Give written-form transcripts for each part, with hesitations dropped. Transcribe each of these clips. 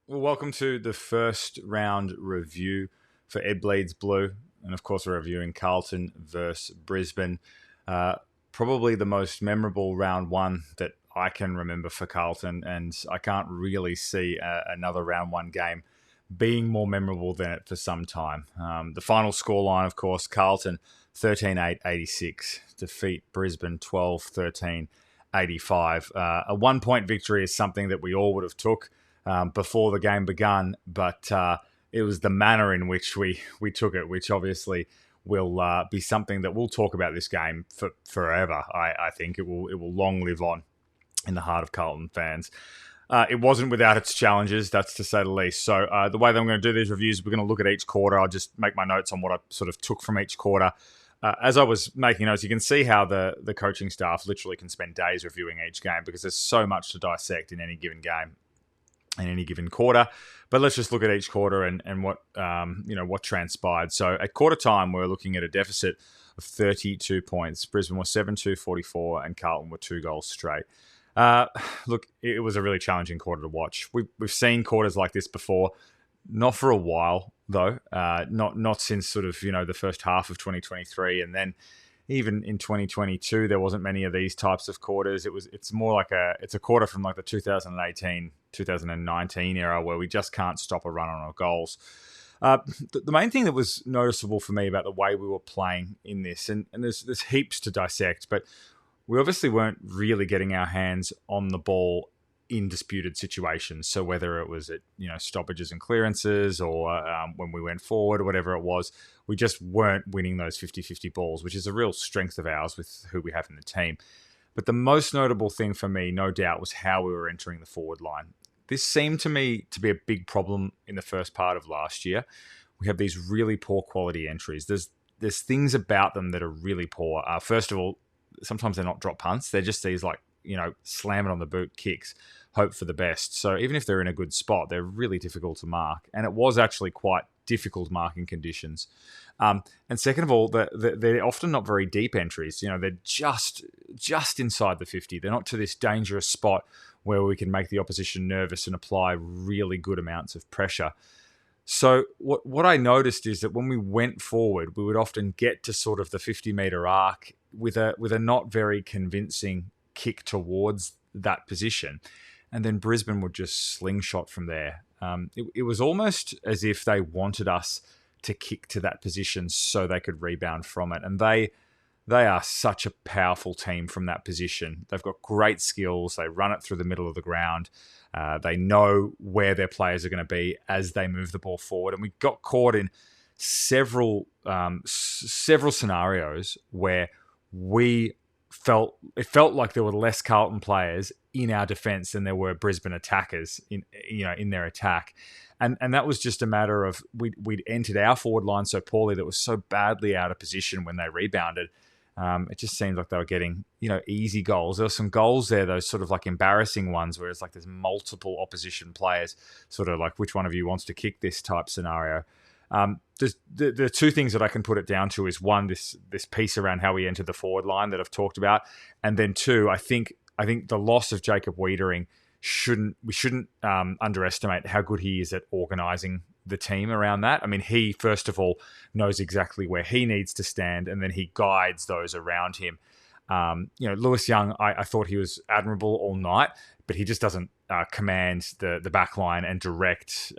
Well, welcome to the first round review for Ed Bleeds Blue. And of course, we're reviewing Carlton versus Brisbane. Uh, Probably the most memorable round one that I can remember for Carlton. And I can't really see another round one game being more memorable than it for some time. The final scoreline, of course, Carlton 13-8, 86, defeat Brisbane 12-13, 85. A 1 point victory is something that we all would have took before the game begun, but it was the manner in which we took it, which obviously will be something that we'll talk about this game for forever. I think it will long live on in the heart of Carlton fans. It wasn't without its challenges, that's to say the least. So the way that I'm going to do these reviews, we're going to look at each quarter. I'll just make my notes on what I sort of took from each quarter. As I was making notes, you can see how the coaching staff literally can spend days reviewing each game because there's so much to dissect in any given game, in any given quarter. But let's just look at each quarter and what what transpired. So at quarter time, we're looking at a deficit of 32 points. Brisbane were 7-2, 44, and Carlton were 2 goals straight. Look, it was a really challenging quarter to watch. We've seen quarters like this before, not for a while though. Not since sort of the first half of 2023, and then even in 2022 there wasn't many of these types of quarters. It's more like it's a quarter from like the 2018 2019 era where we just can't stop a run on our goals. The main thing that was noticeable for me about the way we were playing in this, and there's heaps to dissect, but we obviously weren't really getting our hands on the ball in disputed situations. So whether it was at stoppages and clearances or when we went forward or whatever it was, we just weren't winning those 50-50 balls, which is a real strength of ours with who we have in the team. But the most notable thing for me, no doubt, was how we were entering the forward line. This seemed to me to be a big problem in the first part of last year. We have these really poor quality entries. There's things about them that are really poor. First of all, sometimes they're not drop punts. They're just these slam it on the boot kicks, hope for the best. So even if they're in a good spot, they're really difficult to mark. And it was actually quite difficult marking conditions. And second of all, they're often not very deep entries. They're just inside the 50. They're not to this dangerous spot where we can make the opposition nervous and apply really good amounts of pressure. So what I noticed is that when we went forward, we would often get to sort of the 50-meter arc with a not very convincing kick towards that position. And then Brisbane would just slingshot from there. It was almost as if they wanted us to kick to that position so they could rebound from it. And they are such a powerful team from that position. They've got great skills. They run it through the middle of the ground. They know where their players are going to be as they move the ball forward. And we got caught in several scenarios where it felt like there were less Carlton players in our defence than there were Brisbane attackers in their attack. And that was just a matter of we'd entered our forward line so poorly that was so badly out of position when they rebounded. It just seemed like they were getting, easy goals. There were some goals there, those sort of like embarrassing ones where it's like there's multiple opposition players, sort of like which one of you wants to kick this type scenario. The two things that I can put it down to is one, this piece around how we entered the forward line that I've talked about, and then two, I think the loss of Jacob Wiedering we shouldn't underestimate how good he is at organising the team around that. I mean, he first of all knows exactly where he needs to stand, and then he guides those around him. Lewis Young, I thought he was admirable all night, but he just doesn't command the back line and direct,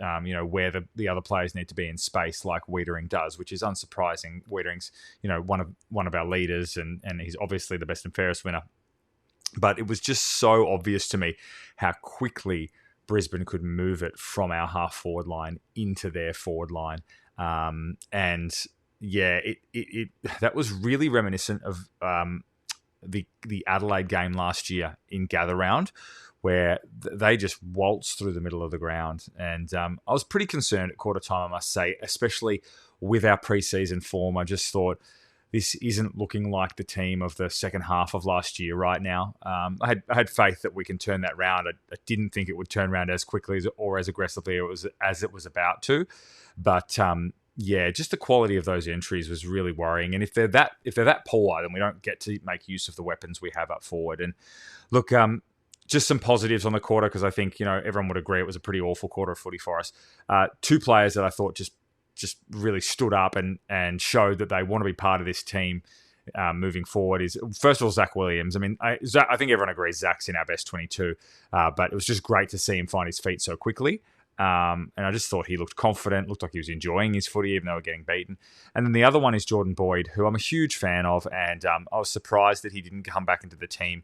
where the other players need to be in space like Wiedering does, which is unsurprising. Wiedering's, one of our leaders, and he's obviously the best and fairest winner. But it was just so obvious to me how quickly Brisbane could move it from our half forward line into their forward line. That was really reminiscent of the Adelaide game last year in Gather Round, where they just waltzed through the middle of the ground. And I was pretty concerned at quarter time, I must say, especially with our preseason form. I just thought, this isn't looking like the team of the second half of last year right now. I had faith that we can turn that round. I didn't think it would turn around as quickly or as aggressively as it was about to. But just the quality of those entries was really worrying. And if they're that poor, then we don't get to make use of the weapons we have up forward. And look, just some positives on the quarter, because I think, everyone would agree it was a pretty awful quarter of footy for us. Two players that I thought just really stood up and showed that they want to be part of this team moving forward is, first of all, Zach Williams. I mean, I think everyone agrees Zach's in our best 22, but it was just great to see him find his feet so quickly. And I just thought he looked confident, looked like he was enjoying his footy, even though we're getting beaten. And then the other one is Jordan Boyd, who I'm a huge fan of, and I was surprised that he didn't come back into the team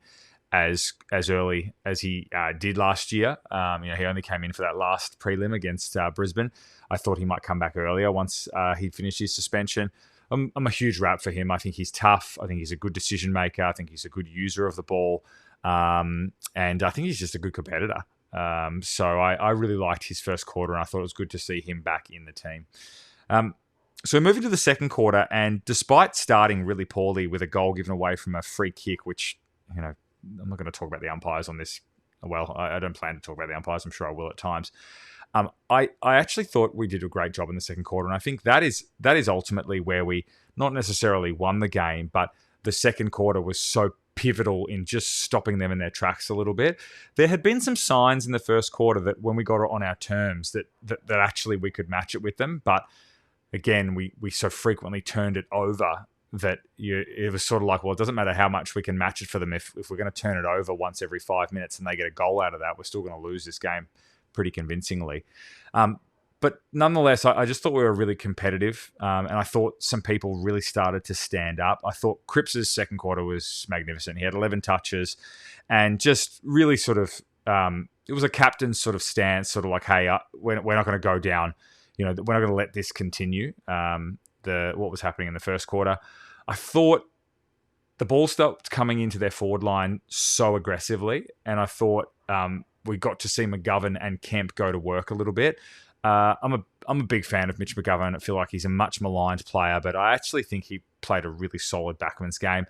as early as he did last year. He only came in for that last prelim against Brisbane. I thought he might come back earlier once he'd finished his suspension. I'm a huge rap for him. I think he's tough. I think he's a good decision maker. I think he's a good user of the ball. And I think he's just a good competitor. So I really liked his first quarter, and I thought it was good to see him back in the team. So moving to the second quarter, and despite starting really poorly with a goal given away from a free kick, which, I'm not going to talk about the umpires on this. Well, I don't plan to talk about the umpires. I'm sure I will at times. I actually thought we did a great job in the second quarter, and I think that is ultimately where we not necessarily won the game, but the second quarter was so pivotal in just stopping them in their tracks a little bit. There had been some signs in the first quarter that when we got it on our terms that actually we could match it with them, but again, we so frequently turned it over that it was sort of like, well, it doesn't matter how much we can match it for them. If we're going to turn it over once every 5 minutes and they get a goal out of that, we're still going to lose this game pretty convincingly. But nonetheless, I just thought we were really competitive, and I thought some people really started to stand up. I thought Cripps' second quarter was magnificent. He had 11 touches and just really sort of, it was a captain's sort of stance, sort of like, hey, we're not going to go down. We're not going to let this continue, what was happening in the first quarter. I thought the ball stopped coming into their forward line so aggressively, and I thought we got to see McGovern and Kemp go to work a little bit. I'm a big fan of Mitch McGovern. I feel like he's a much maligned player, but I actually think he played a really solid backman's game.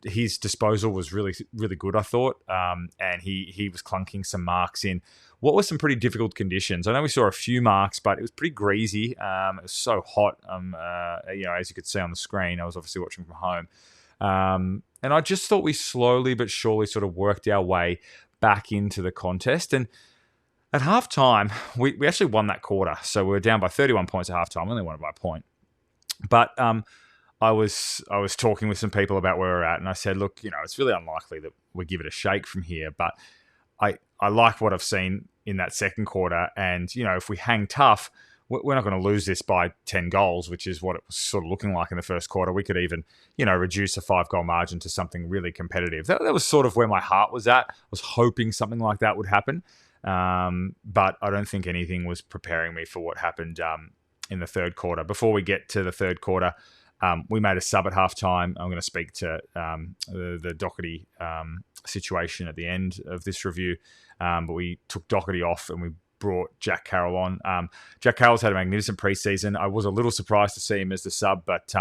His disposal was really, really good, I thought, and he was clunking some marks in what were some pretty difficult conditions. I know we saw a few marks, but it was pretty greasy. It was so hot, as you could see on the screen. I was obviously watching from home. And I just thought we slowly but surely sort of worked our way back into the contest. And at halftime, we actually won that quarter. So we were down by 31 points at halftime. We only won it by a point. But I was talking with some people about where we're at, and I said, look, it's really unlikely that we give it a shake from here. But I like what I've seen in that second quarter. And, if we hang tough, we're not going to lose this by 10 goals, which is what it was sort of looking like in the first quarter. We could even, reduce a 5-goal margin to something really competitive. That was sort of where my heart was at. I was hoping something like that would happen. But I don't think anything was preparing me for what happened in the third quarter. Before we get to the third quarter, we made a sub at halftime. I'm going to speak to the Doherty situation at the end of this review. But we took Doherty off and we brought Jack Carroll on. Jack Carroll's had a magnificent preseason. I was a little surprised to see him as the sub, but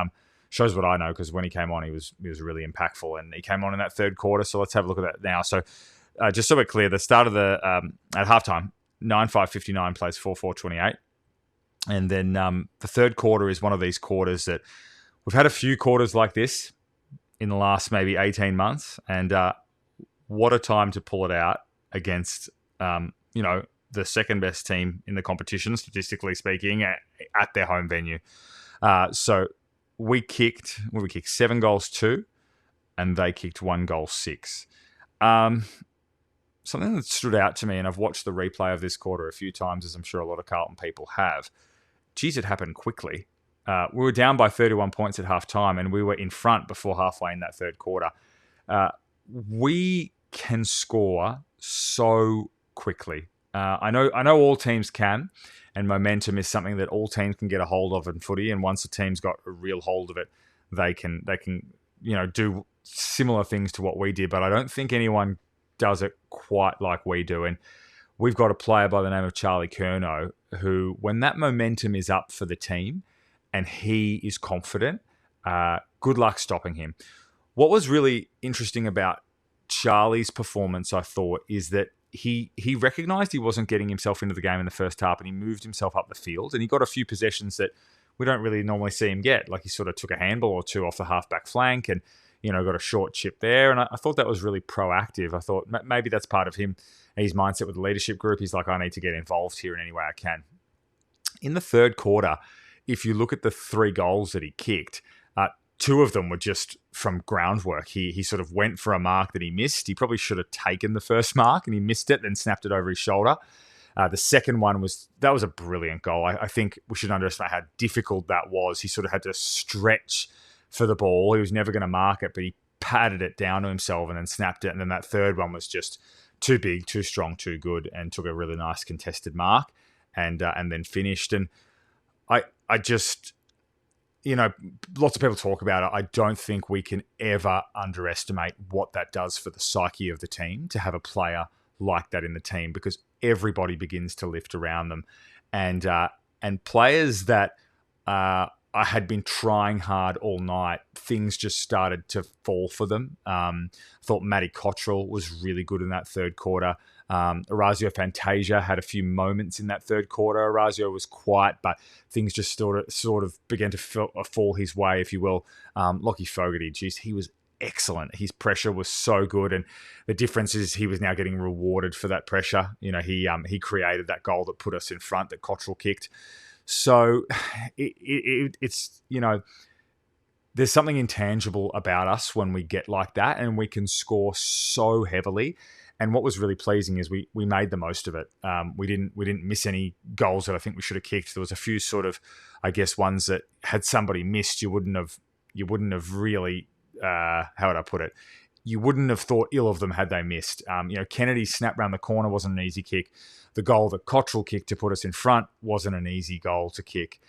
shows what I know, because when he came on, he was really impactful, and he came on in that third quarter. So let's have a look at that now. So just so we're clear, the start of at halftime, 9-5-59 plays 4-4-28. And then the third quarter is one of these quarters that we've had a few quarters like this in the last maybe 18 months. And what a time to pull it out against, the second best team in the competition, statistically speaking, at their home venue. So we kicked 7 goals 2, and they kicked 1 goal 6. Something that stood out to me, and I've watched the replay of this quarter a few times, as I'm sure a lot of Carlton people have. Geez, it happened quickly. We were down by 31 points at halftime, and we were in front before halfway in that third quarter. We can score so quickly. I know all teams can, and momentum is something that all teams can get a hold of in footy. And once a team's got a real hold of it, they can do similar things to what we did. But I don't think anyone does it quite like we do. And we've got a player by the name of Charlie Curnow who, when that momentum is up for the team and he is confident, good luck stopping him. What was really interesting about Charlie's performance, I thought, is that he recognised he wasn't getting himself into the game in the first half, and he moved himself up the field, and he got a few possessions that we don't really normally see him get. Like, he sort of took a handball or two off the half-back flank, and got a short chip there. And I thought that was really proactive. I thought maybe that's part of him, his mindset with the leadership group. He's like, I need to get involved here in any way I can. In the third quarter, if you look at the 3 goals that he kicked, 2 of them were just from groundwork. He sort of went for a mark that he missed. He probably should have taken the first mark, and he missed it, then snapped it over his shoulder. The second one was a brilliant goal. I think we should underestimate how difficult that was. He sort of had to stretch for the ball. He was never going to mark it, but he patted it down to himself and then snapped it. And then that third one was just too big, too strong, too good, and took a really nice contested mark and then finished. And I just, lots of people talk about it. I don't think we can ever underestimate what that does for the psyche of the team to have a player like that in the team, because everybody begins to lift around them. And players that I had been trying hard all night, things just started to fall for them. I thought Matty Cottrell was really good in that third quarter. Orazio Fantasia had a few moments in that third quarter. Orazio was quiet, but things just sort of began to fall his way, if you will. Lockie Fogarty, geez, he was excellent. His pressure was so good, and the difference is he was now getting rewarded for that pressure. He created that goal that put us in front that Cottrell kicked. So it's there's something intangible about us when we get like that, and we can score so heavily. And what was really pleasing is we made the most of it. We didn't miss any goals that I think we should have kicked. There was a few sort of, I guess, ones that had somebody missed, you wouldn't have really, how would I put it? You wouldn't have thought ill of them had they missed. Kennedy's snap round the corner wasn't an easy kick. The goal that Cottrell kicked to put us in front wasn't an easy goal to kick.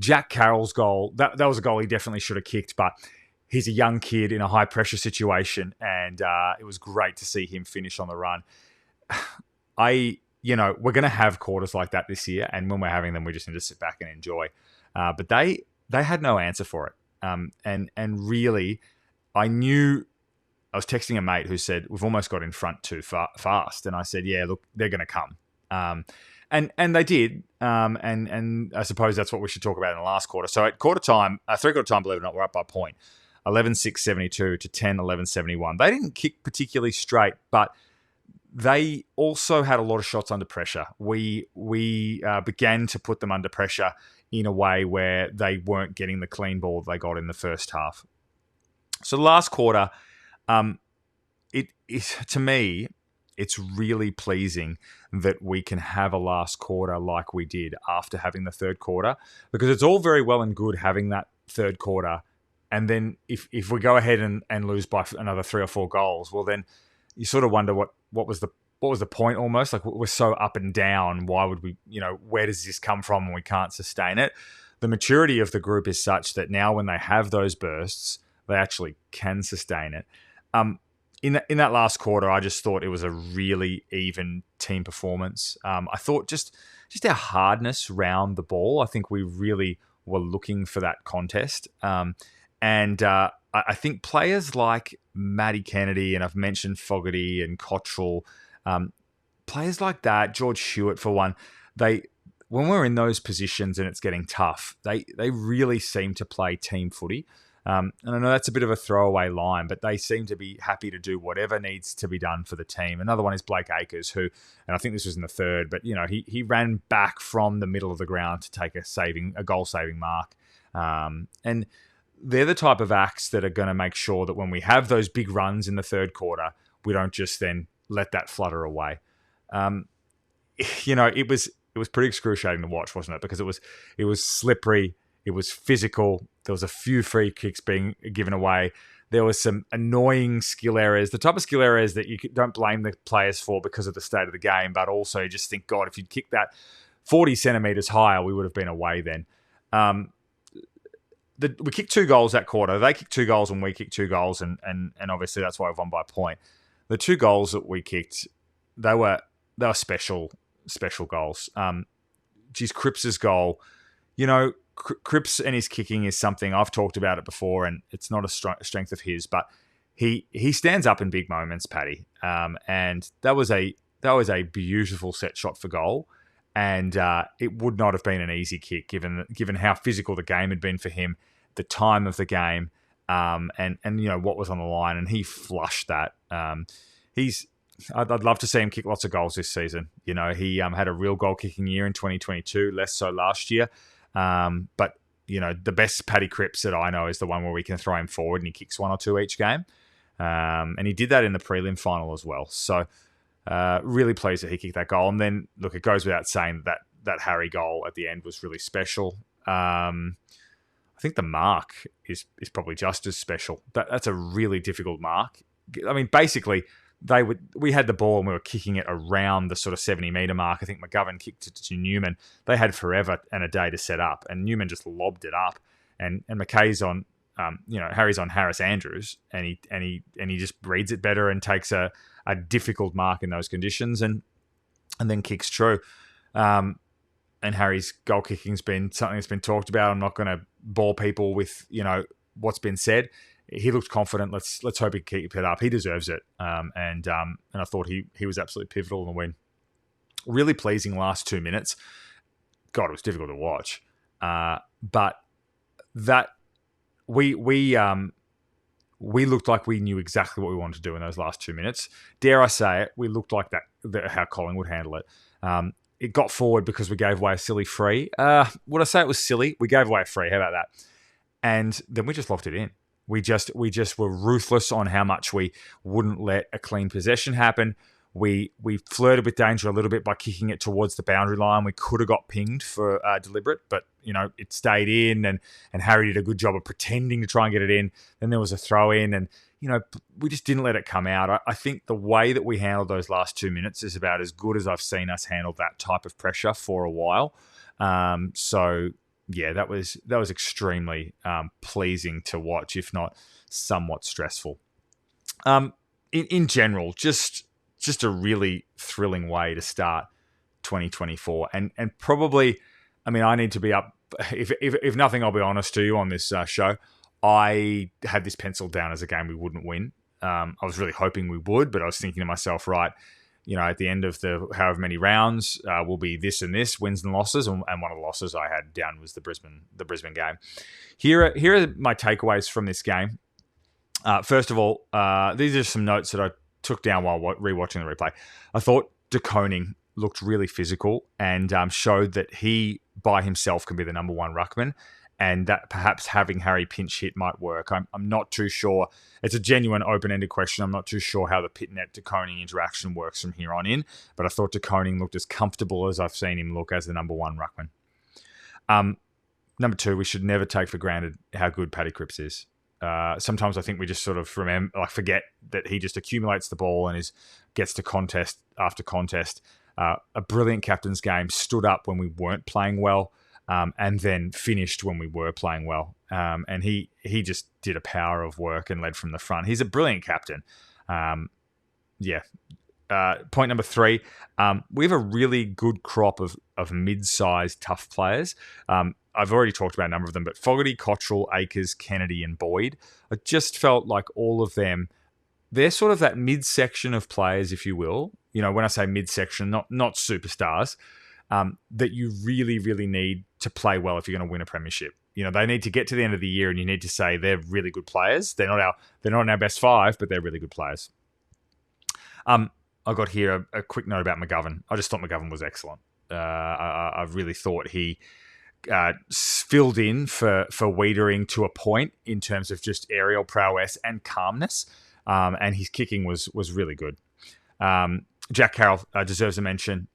Jack Carroll's goal, that was a goal he definitely should have kicked, but he's a young kid in a high-pressure situation, and it was great to see him finish on the run. We're going to have quarters like that this year, and when we're having them, we just need to sit back and enjoy. But they had no answer for it. And really, I was texting a mate who said, we've almost got in front too fast. And I said, yeah, look, they're going to come. And they did. And I suppose that's what we should talk about in the last quarter. So at quarter time, three-quarter time, believe it or not, we're up by a point. 11-6-72 to 10-11-71. They didn't kick particularly straight, but they also had a lot of shots under pressure. We began to put them under pressure in a way where they weren't getting the clean ball they got in the first half. So the last quarter, to me, it's really pleasing that we can have a last quarter like we did after having the third quarter, because it's all very well and good having that third quarter. And then if we go ahead and lose by another 3 or 4 goals, well, then you sort of wonder what was the point almost. Like, we're so up and down. Why would we, where does this come from when we can't sustain it? The maturity of the group is such that now when they have those bursts, they actually can sustain it. In that last quarter, I just thought it was a really even team performance. I thought just our hardness round the ball, I think we really were looking for that contest. And I think players like Matty Kennedy, and I've mentioned Fogarty and Cottrell, players like that, George Hewitt for one, when we're in those positions and it's getting tough, they really seem to play team footy. And I know that's a bit of a throwaway line, but they seem to be happy to do whatever needs to be done for the team. Another one is Blake Acres, who, and I think this was in the third, but he ran back from the middle of the ground to take a goal-saving mark. And they're the type of acts that are going to make sure that when we have those big runs in the third quarter, we don't just then let that flutter away. It was pretty excruciating to watch, wasn't it? Because it was slippery, it was physical. There was a few free kicks being given away. There was some annoying skill errors, the type of skill errors that you don't blame the players for because of the state of the game, but also you just think, God, if you'd kicked that 40 centimetres higher, we would have been away then. We kicked 2 goals that quarter. They kicked 2 goals and we kicked 2 goals, and obviously that's why we've won by a point. The 2 goals that we kicked, they were special goals. Cripps's goal, Cripps and his kicking is something I've talked about it before, and it's not a strength of his, but he stands up in big moments, Paddy. And that was a beautiful set shot for goal. And it would not have been an easy kick given how physical the game had been for him, the time of the game. and what was on the line, and he flushed that. I'd love to see him kick lots of goals this season. He had a real goal kicking year in 2022, less so last year. But the best Paddy Cripps that I know is the one where we can throw him forward and he kicks 1 or 2 each game. And he did that in the prelim final as well. So really pleased that he kicked that goal. And then, look, it goes without saying that Harry goal at the end was really special. I think the mark is probably just as special. That's a really difficult mark. I mean, basically, we had the ball and we were kicking it around the sort of 70-metre mark. I think McGovern kicked it to Newman. They had forever and a day to set up, and Newman just lobbed it up. And McKay's on, Harry's on Harris Andrews, and he just reads it better and takes a difficult mark in those conditions, and then kicks true. And Harry's goal kicking's been something that's been talked about. I'm not going to bore people with what's been said. He looked confident. Let's hope he can keep it up. He deserves it. And I thought he was absolutely pivotal in the win. Really pleasing last 2 minutes. God, it was difficult to watch. But that we looked like we knew exactly what we wanted to do in those last 2 minutes. Dare I say it? We looked like how Collingwood handle it. It got forward because we gave away a silly free. Would I say it was silly? We gave away a free. How about that? And then we just locked it in. We just were ruthless on how much we wouldn't let a clean possession happen. We flirted with danger a little bit by kicking it towards the boundary line. We could have got pinged for deliberate, but it stayed in, and Harry did a good job of pretending to try and get it in. Then there was a throw in, and we just didn't let it come out. I think the way that we handled those last 2 minutes is about as good as I've seen us handle that type of pressure for a while. So yeah, that was extremely pleasing to watch, if not somewhat stressful. In general, just a really thrilling way to start 2024, and probably, I mean, I need to be up. If nothing, I'll be honest to you on this show. I had this penciled down as a game we wouldn't win. I was really hoping we would, but I was thinking to myself, right, at the end of the however many rounds will be this and this, wins and losses, and one of the losses I had down was the Brisbane game. Here are my takeaways from this game. First of all, these are some notes that I took down while rewatching the replay. I thought De Koning looked really physical and showed that he by himself can be the number one ruckman, and that perhaps having Harry pinch hit might work. I'm not too sure. It's a genuine open-ended question. I'm not too sure how the Pitnet De Koning interaction works from here on in, but I thought De Koning looked as comfortable as I've seen him look as the number one ruckman. Number two, we should never take for granted how good Paddy Cripps is. Sometimes I think we just sort of forget that he just accumulates the ball and gets to contest after contest. A brilliant captain's game, stood up when we weren't playing well, and then finished when we were playing well. And he just did a power of work and led from the front. He's a brilliant captain. Point number three, we have a really good crop of mid-sized tough players. I've already talked about a number of them, but Fogarty, Cottrell, Akers, Kennedy, and Boyd. I just felt like all of them, they're sort of that midsection of players, if you will. When I say midsection, not superstars, that you really, really need to play well if you're going to win a premiership. They need to get to the end of the year, and you need to say they're really good players. They're not in our best five, but they're really good players. I got here a quick note about McGovern. I just thought McGovern was excellent. I really thought he filled in for Wiedering to a point in terms of just aerial prowess and calmness, and his kicking was really good. Jack Carroll deserves a mention.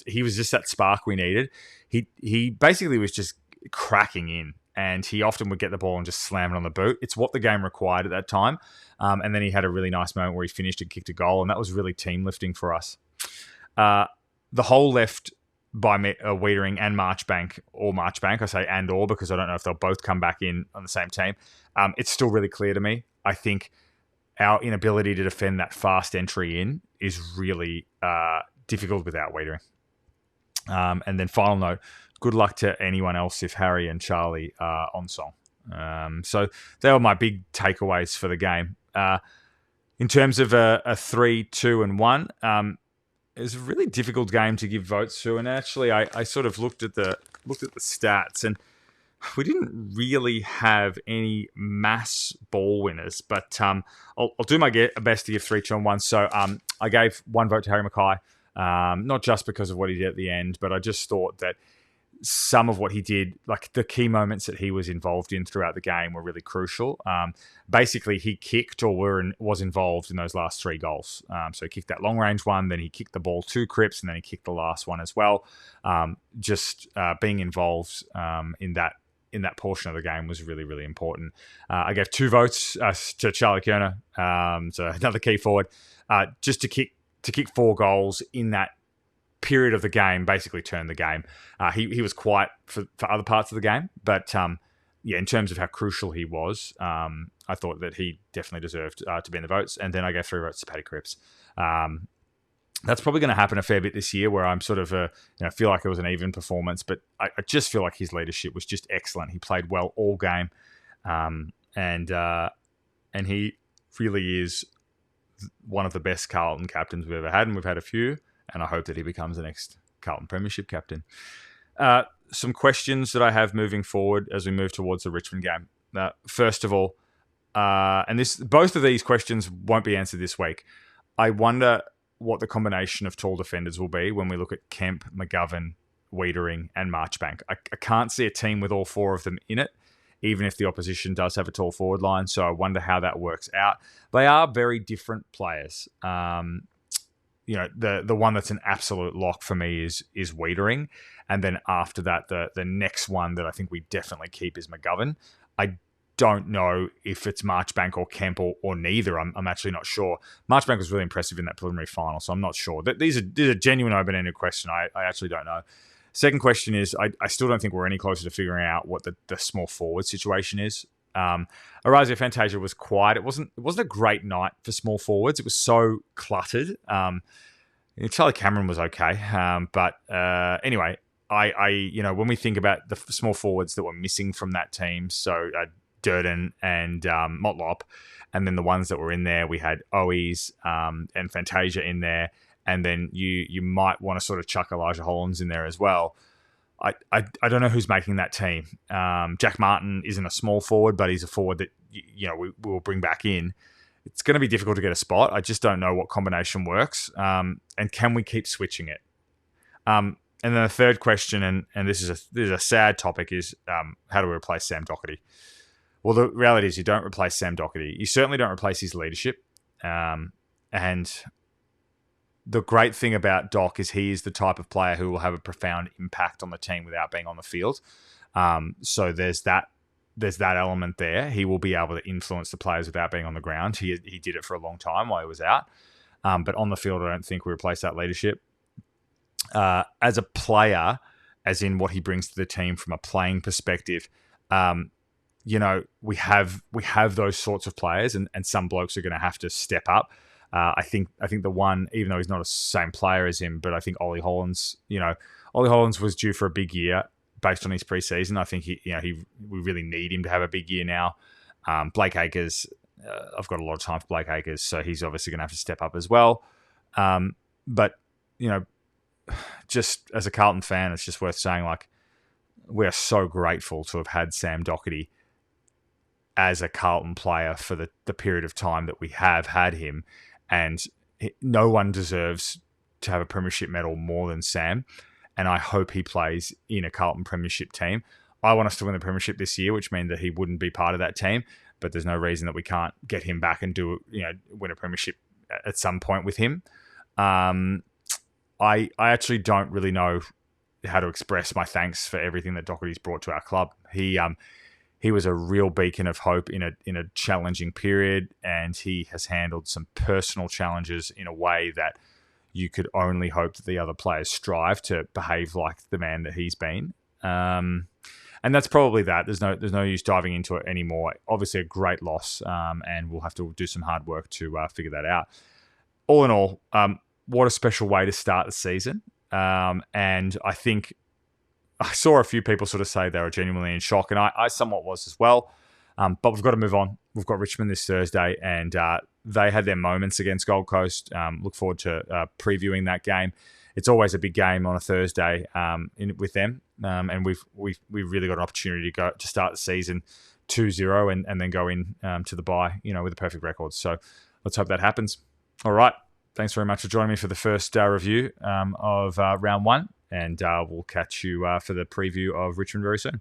He was just that spark we needed. He basically was just cracking in, and he often would get the ball and just slam it on the boot. It's what the game required at that time. And then he had a really nice moment where he finished and kicked a goal, and that was really team lifting for us. The hole left by Wiedering and Marchbank, I say and or because I don't know if they'll both come back in on the same team. It's still really clear to me. I think our inability to defend that fast entry in is really difficult without Wiedering. And then final note, good luck to anyone else if Harry and Charlie are on song. So they were my big takeaways for the game. In terms of a 3, 2, and 1, it was a really difficult game to give votes to. And actually, I sort of looked at the stats, and we didn't really have any mass ball winners, but I'll do my best to give 3, 2, and 1. So I gave 1 vote to Harry Mackay, not just because of what he did at the end, but I just thought that some of what he did, like the key moments that he was involved in throughout the game, were really crucial. Basically, he kicked or was involved in those last 3 goals. So he kicked that long range one, then he kicked the ball 2 Cripps, and then he kicked the last one as well. Being involved in that portion of the game was really, really important. I gave 2 votes to Charlie Kerner, so another key forward, just to kick 4 goals in that period of the game, basically turned the game. He was quiet for other parts of the game, but in terms of how crucial he was, I thought that he definitely deserved to be in the votes. And then I gave 3 votes to Paddy Cripps. That's probably going to happen a fair bit this year, where I'm sort of feel like it was an even performance, but I just feel like his leadership was just excellent. He played well all game, and he really is one of the best Carlton captains we've ever had, and we've had a few. And I hope that he becomes the next Carlton Premiership captain. Some questions that I have moving forward as we move towards the Richmond game. First of all, both of these questions won't be answered this week. I wonder what the combination of tall defenders will be when we look at Kemp, McGovern, Wiedering, and Marchbank. I can't see a team with all 4 of them in it, even if the opposition does have a tall forward line. So I wonder how that works out. They are very different players. The one that's an absolute lock for me is Wiedering. And then after that, the next one that I think we definitely keep is McGovern. I don't know if it's Marchbank or Kemp or neither. I'm actually not sure. Marchbank was really impressive in that preliminary final, so I'm not sure. These are genuine open-ended question. I actually don't know. Second question is, I still don't think we're any closer to figuring out what the small forward situation is. Orazio Fantasia was quiet. It wasn't a great night for small forwards. It was so cluttered. Charlie Cameron was okay. But anyway, when we think about the small forwards that were missing from that team, so Durden and Motlop, and then the ones that were in there, we had Owies and Fantasia in there, and then you might want to sort of chuck Elijah Hollands in there as well. I don't know who's making that team. Jack Martin isn't a small forward, but he's a forward that we will bring back in. It's going to be difficult to get a spot. I just don't know what combination works, and can we keep switching it? And then the third question, and this is a sad topic, is how do we replace Sam Docherty? Well, the reality is you don't replace Sam Docherty. You certainly don't replace his leadership. And the great thing about Doc is he is the type of player who will have a profound impact on the team without being on the field. So there's that element there. He will be able to influence the players without being on the ground. He did it for a long time while he was out. But on the field, I don't think we replace that leadership. As a player, as in what he brings to the team from a playing perspective, we have those sorts of players, and some blokes are going to have to step up. I think the one, even though he's not the same player as him, but I think Ollie Hollands was due for a big year based on his preseason. I think we really need him to have a big year now. Blake Acres, I've got a lot of time for Blake Acres, so he's obviously going to have to step up as well. But just as a Carlton fan, it's just worth saying, like, we are so grateful to have had Sam Docherty as a Carlton player for the period of time that we have had him. And no one deserves to have a premiership medal more than Sam. And I hope he plays in a Carlton premiership team. I want us to win the premiership this year, which means that he wouldn't be part of that team. But there's no reason that we can't get him back and win a premiership at some point with him. I actually don't really know how to express my thanks for everything that Docherty's brought to our club. He was a real beacon of hope in a challenging period, and he has handled some personal challenges in a way that you could only hope that the other players strive to behave like the man that he's been. And that's probably that. There's no use diving into it anymore. Obviously, a great loss, and we'll have to do some hard work to figure that out. All in all, what a special way to start the season. And I think I saw a few people sort of say they were genuinely in shock, and I somewhat was as well. But we've got to move on. We've got Richmond this Thursday, and they had their moments against Gold Coast. Look forward to previewing that game. it's always a big game on a Thursday with them, and we've really got an opportunity to start the season 2-0 and then go in to the bye, with a perfect record. So let's hope that happens. All right. Thanks very much for joining me for the first review of round one, and we'll catch you for the preview of Richmond very soon.